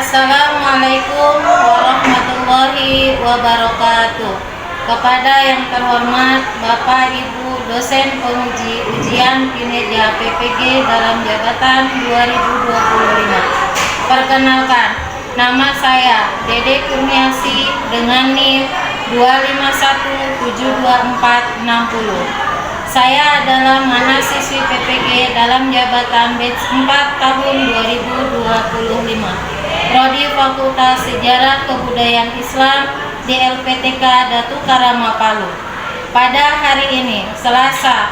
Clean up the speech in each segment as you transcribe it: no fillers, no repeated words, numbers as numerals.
Assalamualaikum warahmatullahi wabarakatuh. Kepada yang terhormat Bapak Ibu dosen penguji ujian kinerja PPG dalam jabatan 2025. Perkenalkan, nama saya Dede Kurniasi dengan NIM 2517246. Saya adalah mahasiswi PPG dalam jabatan batch 4 tahun 2025. Prodi Fakultas Sejarah Kebudayaan Islam di LPTK Datu Karama Palu. Pada hari ini, Selasa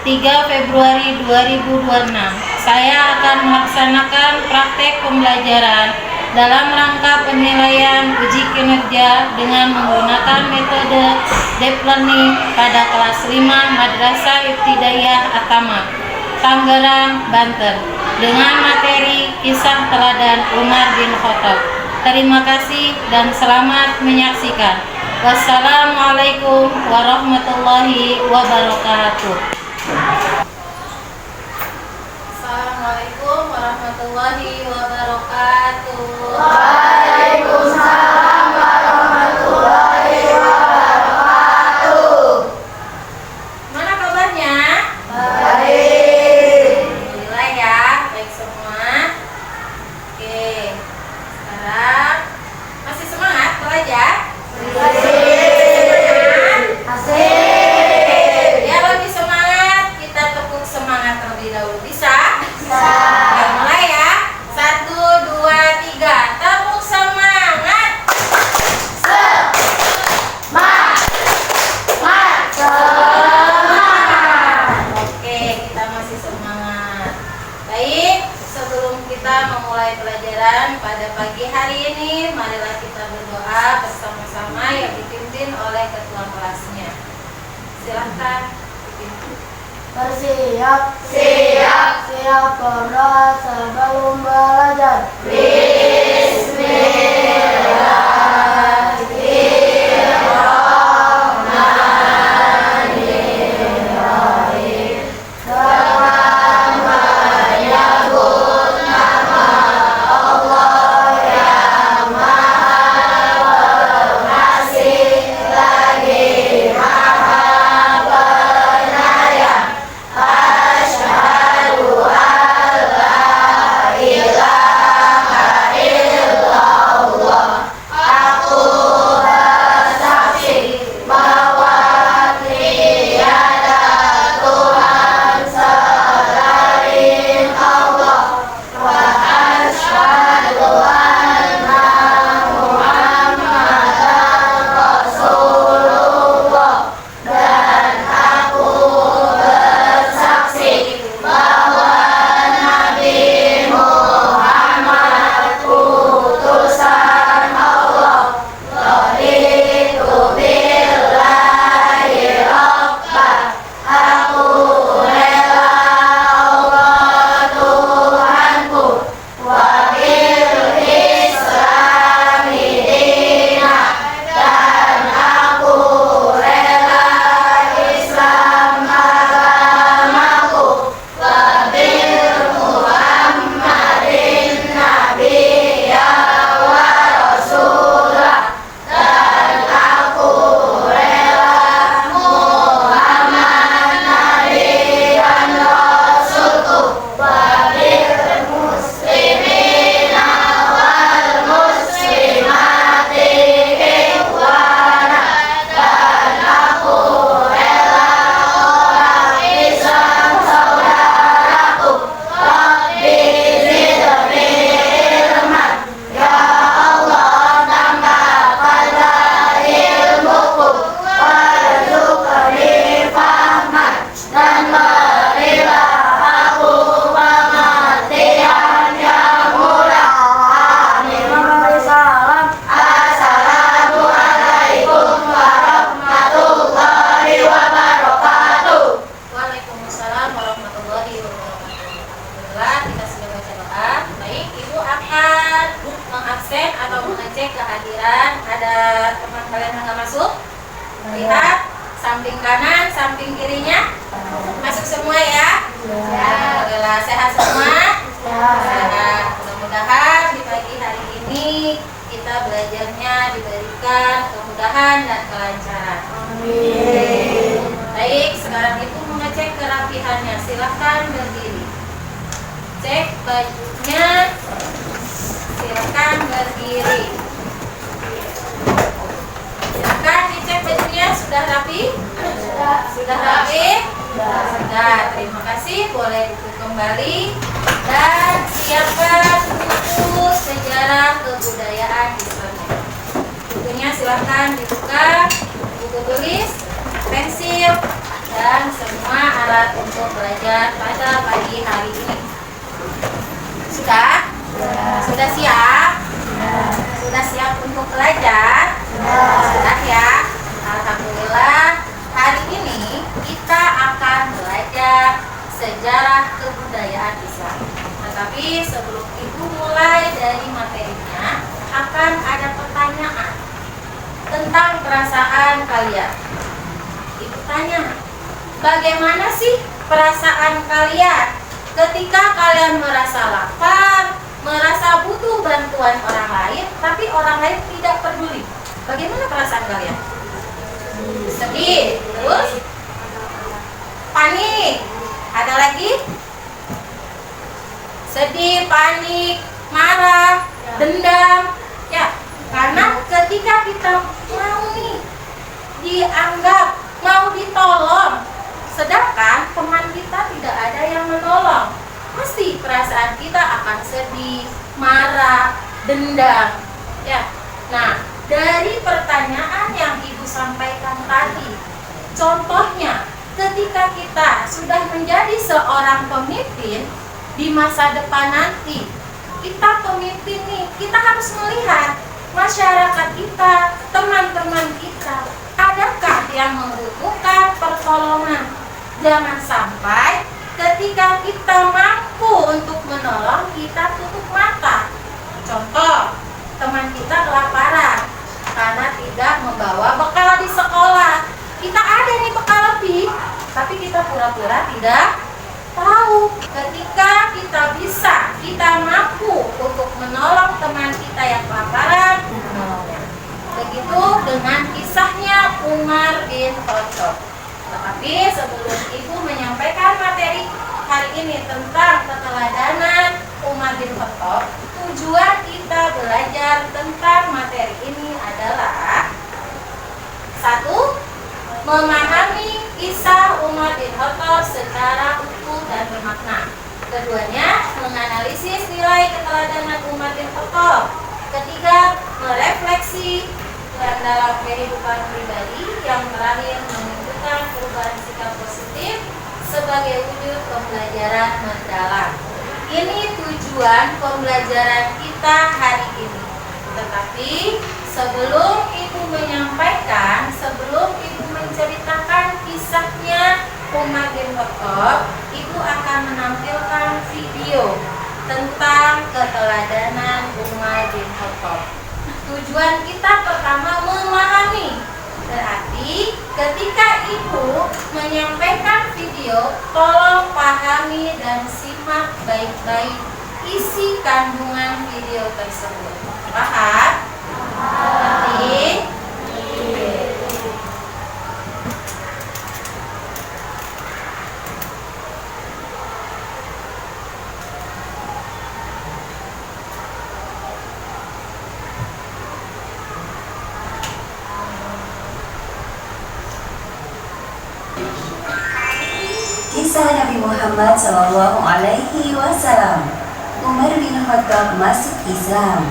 3 Februari 2026, saya akan melaksanakan praktek pembelajaran dalam rangka penilaian uji kinerja dengan menggunakan metode deep learning pada kelas 5 Madrasah Ibtidaiyah Atama, Tangerang, Banten, dengan materi kisah teladan Umar bin Khattab. Terima kasih dan selamat menyaksikan. Wassalamualaikum warahmatullahi wabarakatuh. Assalamualaikum warahmatullahi wabarakatuh. Waalaikumsalam warahmatullahi wabarakatuh. Mana kabarnya? Baik. Alhamdulillah ya, baik semua. Oke, sekarang masih semangat belajar? Asik. Biar lebih semangat, kita tepuk semangat terlebih dahulu. Bisa? Bisa. Oke, mulai ya. 1, 2, 3. Tepuk semangat. Oke, kita masih semangat. Baik, sebelum kita memulai pelajaran pada pagi hari ini, marilah kita berdoa bersama-sama yang dipimpin oleh ketua kelasnya. Silahkan dipimpin. Bersiap. Siap. Siap berdoa sebelum belajar. Bismillahirrahmanirrahim. Dengan menyebut nama Allah yang Maha Pengasih lagi Maha Penyayang. Asyhadu an la ilaha illallah. Aku bersaksi bahwa tiada Tuhan selain Allah. Wa asyhadu anna Muhammadan Rasulullah. Dan aku bersaksi bahwa Nabi Muhammad utusan Allah. Raditu billahi rabban. Aku rela Allah Tuhanku. Wa bil Islami dina. Dan aku rela Islam agamaku. Wa bil Muhammadin nabiyya wa rasulah. Dan aku rela Muhammad nabi dan rasulku. Wa bil muslimina wal muslimati ikhwana. Dan aku rela orang Islam saudaraku. Rabbi zidni ilman. Ya Allah, tambahkanlah ilmuku. Warzuqni fahman. Dan berilah aku pengertian yang mudah. Amin. Assalamualaikum warahmatullahi wabarakatuh. Waalaikumsalam warahmatullahi wabarakatuh. Alhamdulillah, kita sudah baca doa. Baik, Ibu akan mengabsen atau mengecek kehadiran. Ada teman kalian yang nggak masuk? Lihat samping kanan, samping kirinya. Masuk semua ya? Alhamdulillah, sehat semua? Sehat. Mudah-mudahan di pagi hari ini diberikan kemudahan dan kelancaran. Amin. Baik, sekarang Ibu mengecek kerapihannya. Silakan berdiri. Cek bajunya. Silakan berdiri. Silakan dicek bajunya, sudah rapi? Sudah rapi? Sudah. Terima kasih. Boleh duduk kembali dan siapkan buku sejarah kebudayaan Islamnya. Bukunya silakan dibuka. Buku tulis, pensil, dan semua alat untuk belajar pada pagi hari ini. Sudah? Sudah siap? Sudah siap untuk belajar? Sudah ya? Alhamdulillah. Hari ini kita akan belajar sejarah kebudayaan Islam. Tetapi sebelum Ibu mulai dari materinya, akan ada pertanyaan tentang perasaan kalian. Ibu tanya, bagaimana sih perasaan kalian ketika kalian merasa lapar, merasa butuh bantuan orang lain, tapi orang lain tidak peduli? Bagaimana perasaan kalian? Sedih, terus panik, ada lagi? Sedih, panik, marah, dendam, ya. Karena ketika kita mau nih dianggap, mau ditolong, sedangkan teman kita tidak ada yang menolong, pasti perasaan kita akan sedih, marah, dendam, ya. Nah, dari pertanyaan yang Ibu sampaikan tadi, contohnya ketika kita sudah menjadi seorang pemimpin di masa depan nanti, kita pemimpin nih, kita harus melihat masyarakat kita, teman-teman kita, adakah yang membutuhkan pertolongan. Jangan sampai ketika kita mampu untuk menolong, kita tutup mata. Contoh, teman kita kelaparan karena tidak membawa bekal di sekolah. Kita ada nih bekal lebih, tapi kita pura-pura tidak tahu. Ketika kita bisa, kita mampu untuk menolong teman kita yang kelaparan, menolongnya. Begitu dengan kisahnya Umar bin Khattab. Tetapi sebelum Ibu menyampaikan materi hari ini tentang keteladanan Umar bin Khattab, tujuan kita belajar tentang materi ini adalah: satu, memahami kisah Umar bin Khattab secara utuh dan bermakna. Keduanya, menganalisis nilai keteladanan Umar bin Khattab. Ketiga, merefleksi dalam kehidupan pribadi. Yang terakhir, menunjukkan perubahan sikap positif sebagai wujud pembelajaran mendalam. Ini tujuan pembelajaran kita hari ini. Tetapi sebelum Ibu menyampaikan, sebelum Ibu menceritakan kisahnya Umar bin Khattab, Ibu akan menampilkan video tentang keteladanan Umar bin Khattab. Tujuan kita pertama memahami. Berarti ketika Ibu menyampaikan video, tolong pahami dan simak baik-baik isi kandungan video tersebut. Paham? Nanti Kisah Nabi Muhammad SAW. Umar bin Khattab masuk Islam.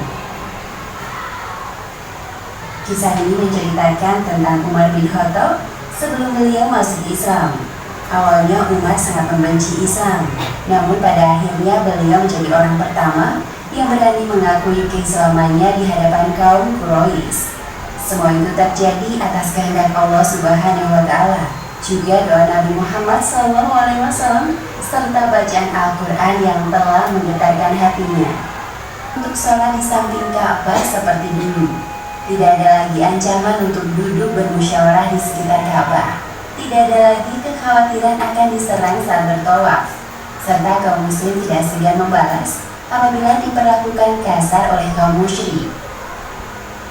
Kisah ini menceritakan tentang Umar bin Khattab sebelum beliau masuk Islam. Awalnya Umar sangat membenci Islam, namun pada akhirnya beliau menjadi orang pertama yang berani mengakui keislamannya di hadapan kaum Quraisy. Semua itu terjadi atas kehendak Allah Subhanahu wa Ta'ala, juga doa Nabi Muhammad SAW, serta bacaan Al-Quran yang telah menggetarkan hatinya. Untuk sholat di samping Ka'bah seperti dulu, tidak ada lagi ancaman untuk duduk bermusyawarah di sekitar Ka'bah. Tidak ada lagi kekhawatiran akan diserang saat bertawaf, serta kaum muslim tidak segan membalas apabila diperlakukan kasar oleh kaum musyrik.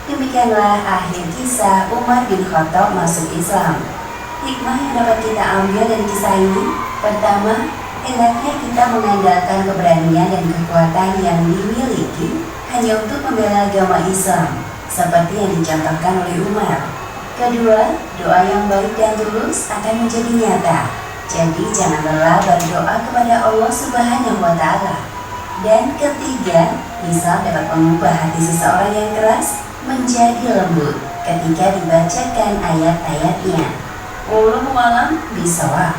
Demi Demikianlah akhir kisah Umar bin Khattab masuk Islam. Hikmah yang dapat kita ambil dari kisah ini: pertama, hendaknya kita mengandalkan keberanian dan kekuatan yang dimiliki hanya untuk membela agama Islam, seperti yang dicontohkan oleh Umar. Kedua, doa yang baik dan tulus akan menjadi nyata. Jadi jangan lelah berdoa kepada Allah Subhanahu wa Ta'ala. Dan ketiga, Islam dapat mengubah hati seseorang yang keras menjadi lembut ketika dibacakan ayat-ayatnya. Wallahu a'lam bishawab.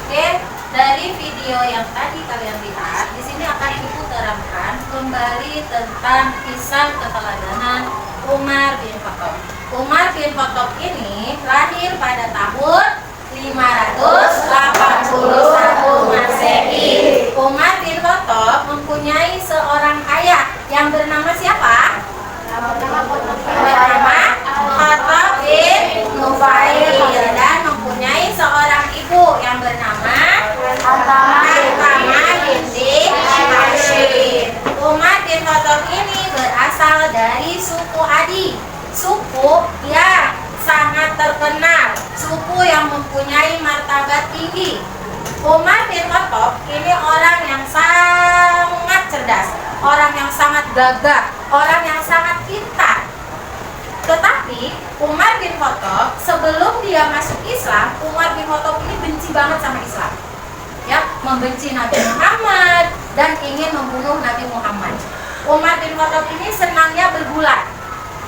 Oke, dari video yang tadi kalian lihat, di sini akan Ibu terangkan kembali tentang kisah keteladanan Umar bin Khattab. Umar bin Khattab ini lahir pada tahun 581 Masehi. Umar bin Khattab mempunyai seorang ayah yang bernama siapa? Bernama Khattab bin Nufail, dan mempunyai seorang ibu yang bernama Fatimah binti Hashim. Umar bin Khattab ini berasal dari suku Adi, suku yang sangat terkenal, suku yang mempunyai martabat tinggi. Umar bin Khattab ini orang yang sangat cerdas, orang yang sangat gagah, orang yang sangat pintar. Tetapi Umar bin Khattab sebelum dia masuk Islam, Umar bin Khattab ini benci banget sama Islam. Ya, membenci Nabi Muhammad dan ingin membunuh Nabi Muhammad. Umar bin Khattab ini senangnya bergulat.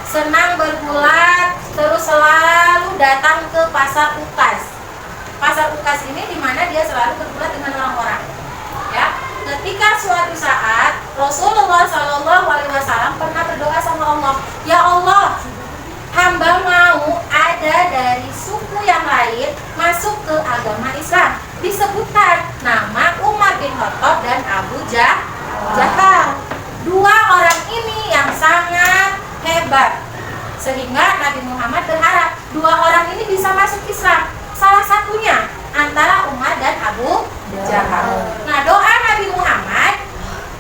Senang bergulat, terus selalu datang ke pasar Ukas. Pasar Ukas ini di mana dia selalu bergulat dengan orang-orang. Ya, ketika suatu saat Rasulullah SAW pernah berdoa sama Allah, ya Allah, hamba mau ada dari suku yang lain masuk ke agama Islam. Disebutkan nama Umar bin Khattab dan Abu Jahal. Dua orang ini yang sangat hebat, sehingga Nabi Muhammad berharap dua orang ini bisa masuk Islam. Salah satunya antara Umar dan Abu Jahal. Nah, doa Nabi Muhammad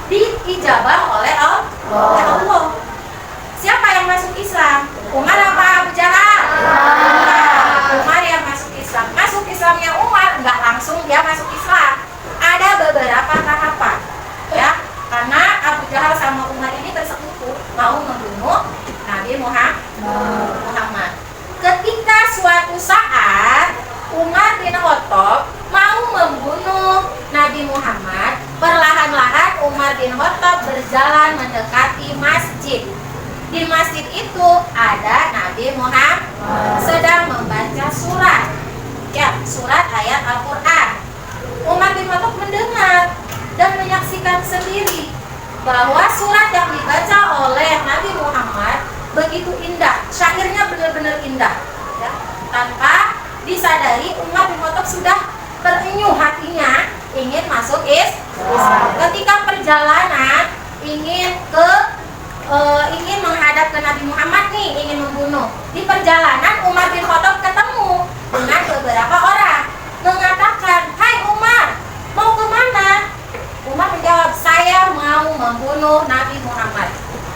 diijabah oleh Allah. Siapa yang masuk Islam? Umar apa Abu Jahal? Umar yang masuk Islam. Masuk Islamnya Umar nggak langsung dia masuk Islam. Ada beberapa tahapan, ya. Karena Abu Jahal sama Umar ini bersekutu mau membunuh Nabi Muhammad. Ketika suatu saat Umar bin Khattab mau membunuh Nabi Muhammad, perlahan-lahan Umar bin Khattab berjalan mendekati masjid. Di masjid itu ada Nabi Muhammad sedang membaca surat, ya, surat ayat Al-Quran. Umar bin Khattab mendengar dan menyaksikan sendiri bahwa surat yang dibaca oleh Nabi Muhammad begitu indah, syairnya benar-benar indah, ya. Tanpa disadari Umar bin Khattab sudah terenyuh hatinya ingin masuk Islam. Ketika perjalanan ingin menghadap ke Nabi Muhammad nih, ingin membunuh. Di perjalanan Umar bin Khattab ketemu dengan beberapa orang, mengatakan, "Hai Umar, mau kemana?" Umar menjawab, "Saya mau membunuh Nabi Muhammad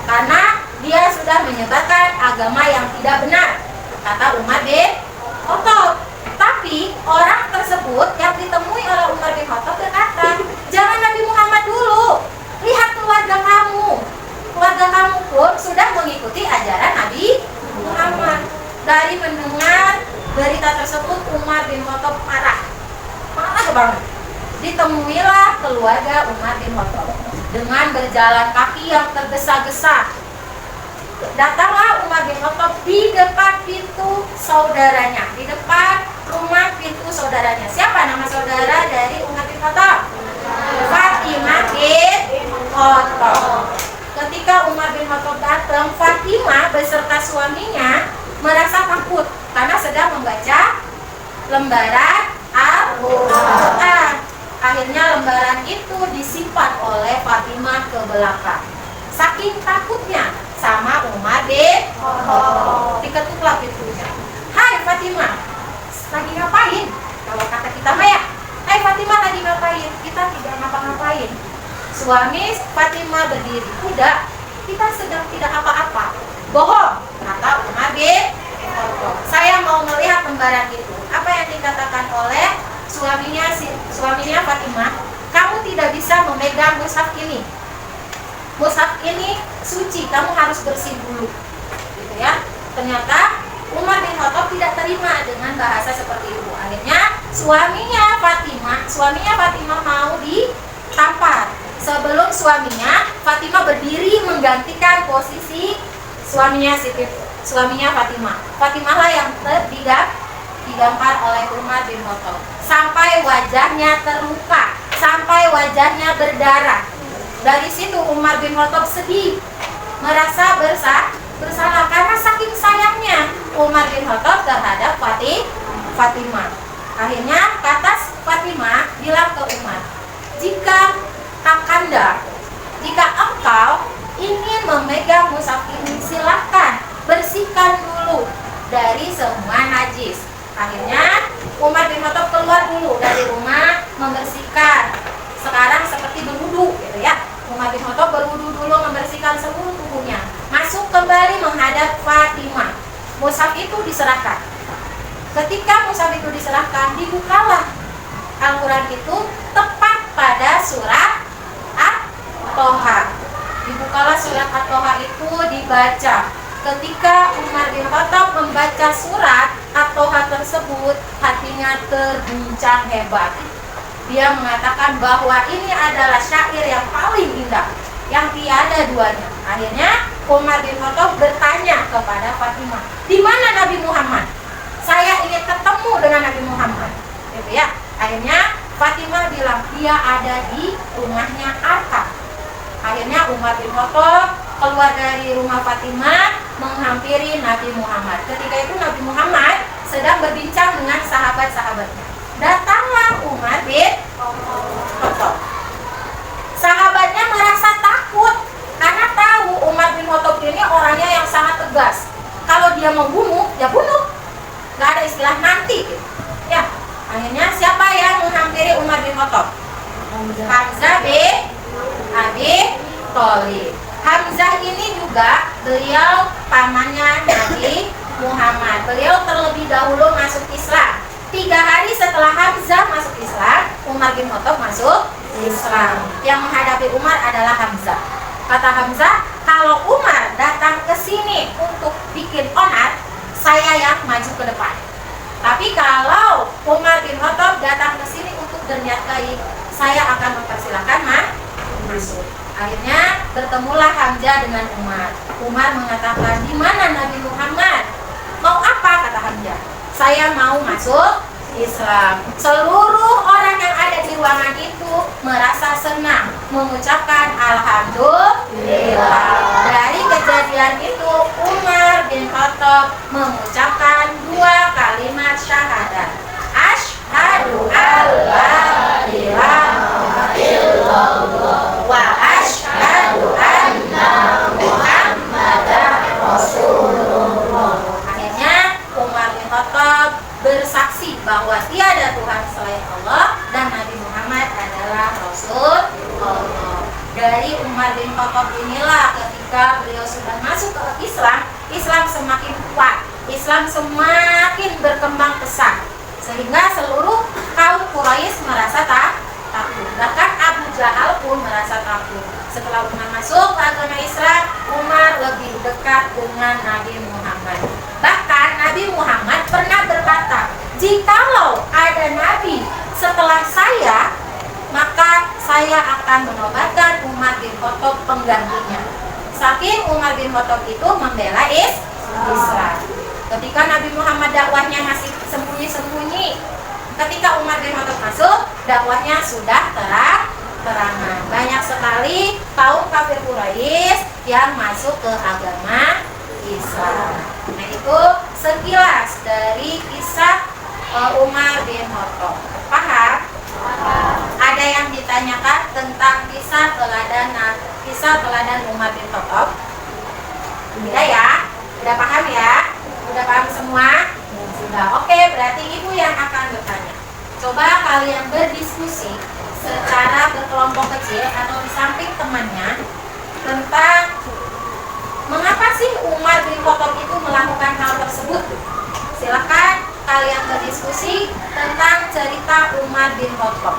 karena dia sudah menyebarkan agama yang tidak benar," kata Umar bin Khattab. Tapi orang tersebut yang ditemui oleh Umar bin Khattab berkata, "Jangan Nabi Muhammad dulu, lihat keluarga kamu. Keluarga kamu pun sudah mengikuti ajaran Nabi Muhammad." Dari mendengar berita tersebut, Umar bin Khattab marah banget. Ditemuilah keluarga Umar bin Khattab dengan berjalan kaki yang tergesa-gesa. Datanglah Umar bin Khattab di depan pintu saudaranya, di depan rumah pintu saudaranya. Siapa nama saudara dari Umar bin Khattab? Fatimah bin Khattab. Ketika Umar bin Khattab datang, Fatimah beserta suaminya merasa takut karena sedang membaca lembaran Al-Quran. Akhirnya lembaran itu disimpan oleh Fatimah ke belakang. Saking takutnya sama Umar bin Khattab, diketuklah pintunya. "Hai Fatimah, lagi ngapain?" Pertama ya, hai Fatimah lagi ngapain? Kita tidak ngapa-ngapain. Suami Fatimah berdiri, tidak, kita sedang tidak apa-apa. Bohong, kata Umar bin Khattab. Saya mau melihat lembaran itu. Apa yang dikatakan oleh suaminya Fatimah? Kamu tidak bisa memegang mushaf ini. Mushaf ini suci, kamu harus bersih dulu. Gitu ya. Ternyata Umar bin Khattab tidak terima dengan bahasa seperti itu. Akhirnya suaminya Fatimah mau ditampar. Sebelum suaminya, Fatimah berdiri menggantikan posisi suaminya Fatimah. Fatimahlah yang digampar oleh Umar bin Khattab sampai wajahnya terluka, sampai wajahnya berdarah. Dari situ Umar bin Khattab sedih, merasa bersalah karena saking sayangnya Umar bin Khattab terhadap Fatimah. Akhirnya kata Fatimah bilang ke Umar, jika engkau ingin memegang mushaf ini, silahkan bersihkan dulu dari semua najis. Akhirnya Umar bin Khattab keluar dulu dari rumah membersihkan. Sekarang seperti berwudu gitu ya. Umar bin Khattab berwudu dulu membersihkan seluruh tubuhnya. Masuk kembali menghadap Fatimah. Mushaf itu diserahkan. Ketika mushaf itu diserahkan, dibukalah Al-Quran itu tepat pada surat At-Toha. Dibukalah surat At-Toha itu dibaca. Ketika Umar bin Khattab membaca surat At-Toha tersebut, hatinya terguncang hebat. Dia mengatakan bahwa ini adalah syair yang paling indah, yang tiada duanya. Akhirnya Umar bin Khattab bertanya kepada Fatimah, di mana Nabi Muhammad? Saya ingin ketemu dengan Nabi Muhammad. Gitu ya. Akhirnya Fatimah bilang dia ada di rumahnya Arqam. Akhirnya Umar bin Khattab keluar dari rumah Fatimah menghampiri Nabi Muhammad. Ketika itu Nabi Muhammad sedang berbincang dengan sahabat-sahabatnya. Datanglah Umar bin Khattab. Sahabatnya merasa takut karena tahu Umar bin Khattab ini orangnya yang sangat tegas. Kalau dia mau bunuh, ya bunuh. Gak ada istilah nanti gitu. Ya, akhirnya siapa yang menghampiri Umar bin Khattab? Hamzah bin Abi Thalib. Hamzah ini juga beliau pamannya Nabi Muhammad. Beliau terlebih dahulu masuk Islam. 3 hari setelah Hamzah masuk Islam, Umar bin Khattab masuk Islam. Yang menghadapi Umar adalah Hamzah. Kata Hamzah, kalau Umar datang ke sini untuk bikin onar, saya yang maju ke depan. Tapi kalau Umar bin Khattab datang ke sini untuk berniat baik, saya akan mempersilahkan masuk. Akhirnya bertemulah Hamzah dengan Umar. Umar mengatakan, di mana Nabi Muhammad? Mau apa? Kata Hamzah. Saya mau masuk Islam. Seluruh orang yang ada di ruangan itu merasa senang, mengucapkan Alhamdulillah. Dari kejadian itu Umar bin Khattab mengucapkan 2 kalimat syahadat. Asyhadu alla ilaha illallah wa asyhadu anna Muhammadar Rasulullah. Akhirnya Umar bin Khattab bersaksi bahwa tiada Tuhan selain Allah dan Nabi Muhammad adalah Rasul Allah. Dari Umar bin Khattab inilah ketika beliau sudah masuk ke Islam, Islam semakin kuat, Islam semakin berkembang pesat, sehingga seluruh kaum Quraisy merasa takut. Bahkan Abu Jahal pun merasa takut. Setelah Umar masuk ke agama Islam, Umar lebih dekat dengan Nabi Muhammad. Bahkan Nabi Muhammad pernah berkata, jikalau ada Nabi setelah saya, maka saya akan menobatkan Umar bin Khattab penggantinya. Saking Umar bin Khattab itu membela Islam. Ketika Nabi Muhammad dakwahnya masih sembunyi-sembunyi, ketika Umar bin Khattab masuk, dakwahnya sudah terang-terangan. Banyak sekali kaum kafir Quraisy yang masuk ke agama Islam. Nah, itu sekilas dari kisah Umar bin Khattab. Paham? Ada yang ditanyakan tentang kisah teladan Umar bin Khattab? Tidak ya? Udah paham ya? Udah paham semua? Sudah. Oke, berarti ibu yang akan bertanya. Coba kalian berdiskusi secara berkelompok kecil atau di samping temannya tentang mengapa sih Umar bin Khattab itu melakukan hal tersebut. Silakan kalian berdiskusi tentang cerita Umar bin Khattab.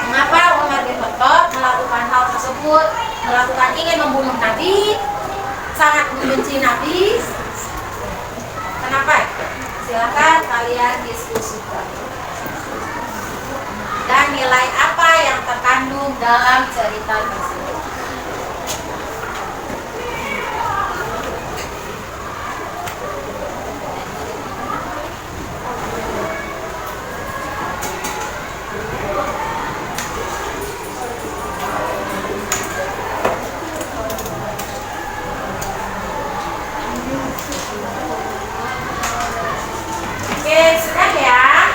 Mengapa Umar bin Khattab melakukan hal tersebut? Ingin membunuh Nabi, sangat membenci Nabi. Kenapa? Silakan kalian diskusikan. Dan nilai apa yang terkandung dalam cerita tersebut. Oke, sudah ya?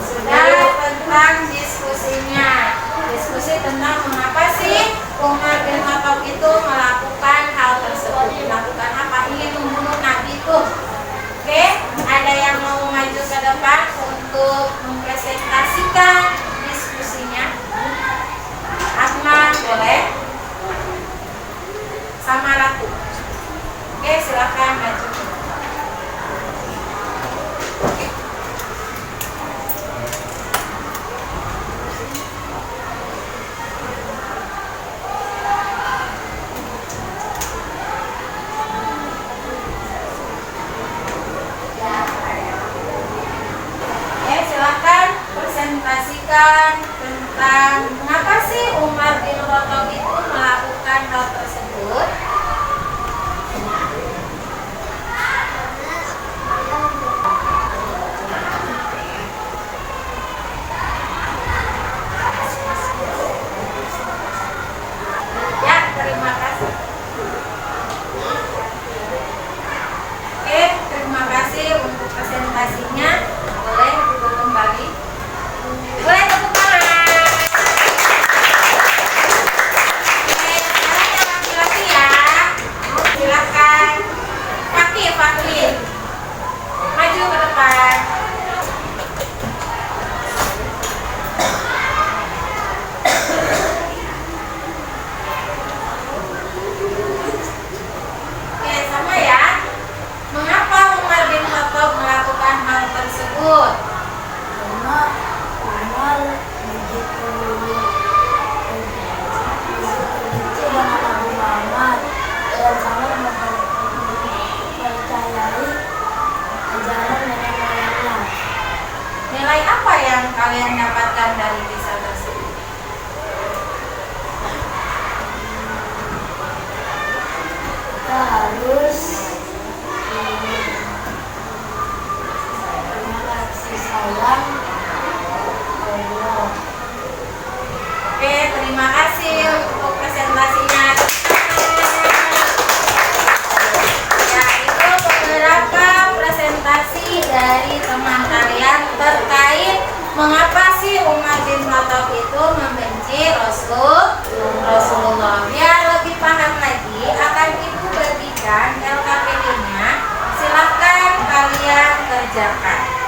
Sudah tentang diskusinya. Diskusi tentang mengapa sih Umar bin Khattab itu melakukan hal tersebut. Melakukan apa? Ingin membunuh Nabi itu. Oke, ada yang mau maju ke depan untuk mempresentasikan diskusinya? Ahmad boleh? Sama Ratu. Oke, silakan maju. Presentasikan tentang mengapa sih Umar bin Khattab itu melakukan hal tersebut. Ya, terima kasih. Oke, terima kasih untuk presentasinya. Boleh duduk kembali. Boleh tepuk tangan. Oke, sekarang yang laki-laki ya. Silakan. Fakir. Maju ke depan. Oke, sama ya. Mengapa Umar bin Khattab melakukan hal tersebut? Karena Umar begitu benci dengan Nabi Muhammad dan sangat mempercayai ajaran nenek moyangnya. Nilai apa yang kalian dapatkan dari kisah tersebut? Kita harus punya kasih sayang Allah. Oke, terima kasih untuk presentasinya. Ya, itu beberapa presentasi dari teman kalian terkait mengapa sih Umar bin Khattab itu membenci Rasulullah. Biar lebih paham lagi, akan Ibu bagikan LKPD-nya. Silahkan kalian kerjakan.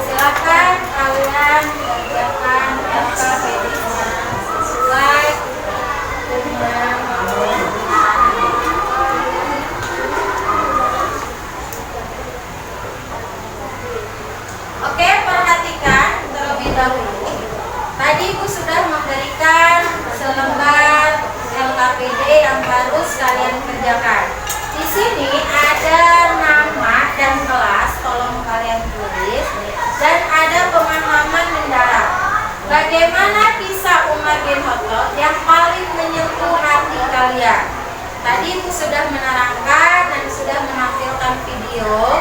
Silakan kalian kerjakan LKPD-nya sesuai dengan Oke, perhatikan terlebih dahulu. Tadi Ibu sudah memberikan selembar LKPD yang harus kalian kerjakan. Di sini ada nama dan kelas, tolong kalian tulis, dan ada pemahaman mendalam. Bagaimana kisah Umar bin Khattab yang paling menyentuh hati kalian? sekalian, tadi Ibu sudah menerangkan dan sudah menampilkan video.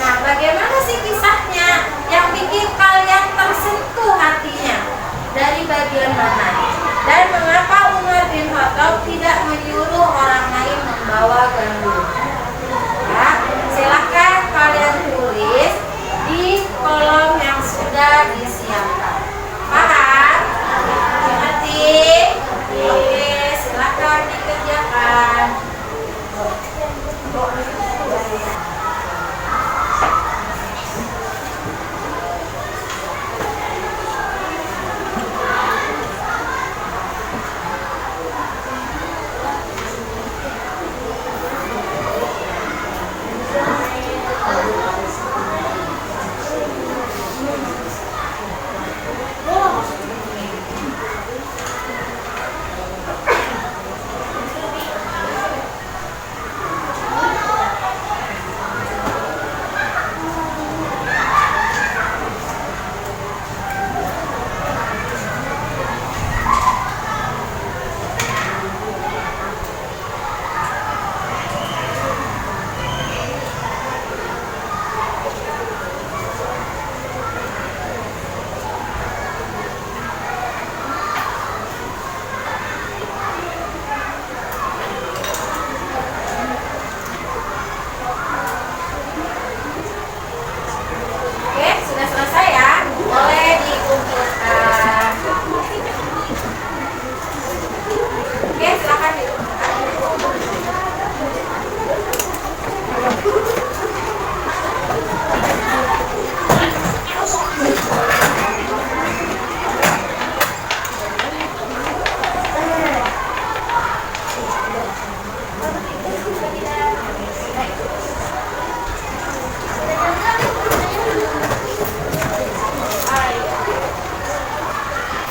Nah, bagaimana sih kisahnya yang bikin kalian tersentuh hatinya? Dari bagian mana? Dan mengapa Umar bin Khattab tidak menyuruh orang lain membawa gandum? Ya, silahkan kalian tulis di kolom yang sudah disiapkan. Paham? Mengerti? Oke, silahkan dikerjakan. Oke, sudah selesai ya. Boleh dikumpulkan. Oke, silakan dikumpulkan.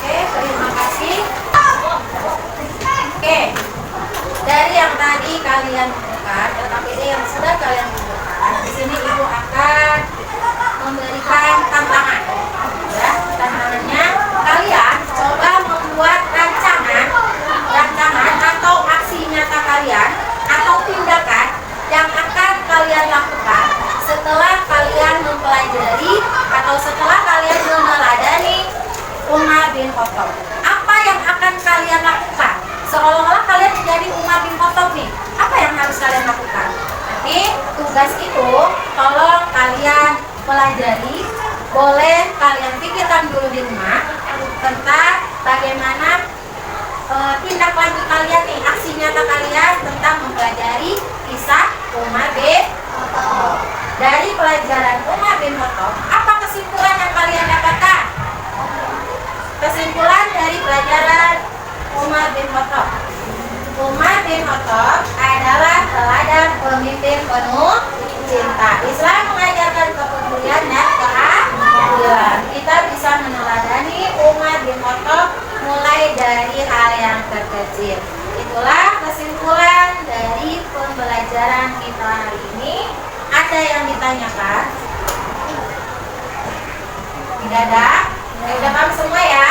Oke, terima kasih. Oke, dari yang tadi kalian bukukan, LKPD yang sudah kalian bukukan, di sini Ibu akan memberikan tantangan. Ya, tantangannya kalian coba membuat rancangan atau aksi nyata kalian atau tindakan yang akan kalian lakukan setelah kalian mempelajari atau setelah kalian meneladani Umar bin Khattab. Apa yang akan kalian lakukan? Seolah-olah kalian menjadi Umar bin Khattab nih. Apa yang harus kalian lakukan? Nanti tugas itu tolong kalian pelajari. Boleh kalian pikirkan dulu di rumah tentang bagaimana tindak lanjut kalian nih, aksi nyata kalian tentang mempelajari kisah Umar bin Khattab. Dari pelajaran Umar bin Khattab, apa kesimpulan yang kalian dapatkan? Kesimpulan dari pelajaran Umar bin Khattab. Umar bin Khattab adalah teladan pemimpin penuh cinta. Islam mengajarkan kepedulian dan keadilan. Kita bisa meneladani Umar bin Khattab mulai dari hal yang terkecil. Itulah kesimpulan dari pembelajaran kita hari ini. Ada yang ditanyakan? Tidak ada? Udah paham semua ya?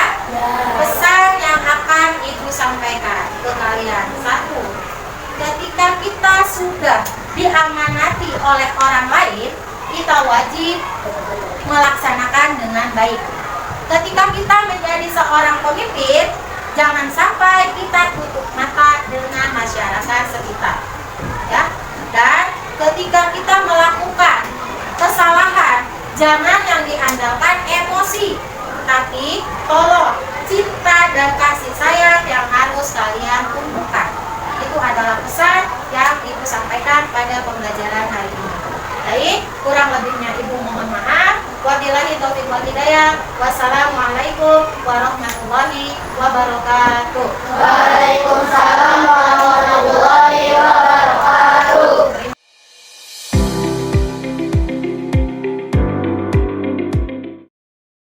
Pesan yang akan Ibu sampaikan ke kalian. 1. Ketika kita sudah diamanati oleh orang lain, kita wajib melaksanakan dengan baik. Ketika kita menjadi seorang pemimpin, jangan sampai kita tutup mata dengan masyarakat sekitar. Ya. Dan ketika kita melakukan kesalahan, jangan yang diandalkan emosi, tapi tolong cinta dan kasih sayang yang harus kalian tumbuhkan. Itu adalah pesan yang Ibu sampaikan pada pembelajaran hari ini. Baik, kurang lebihnya Ibu mohon maaf. Wabillahi taufiq wal hidayah. Wassalamualaikum warahmatullahi wabarakatuh. Waalaikumsalam warahmatullahi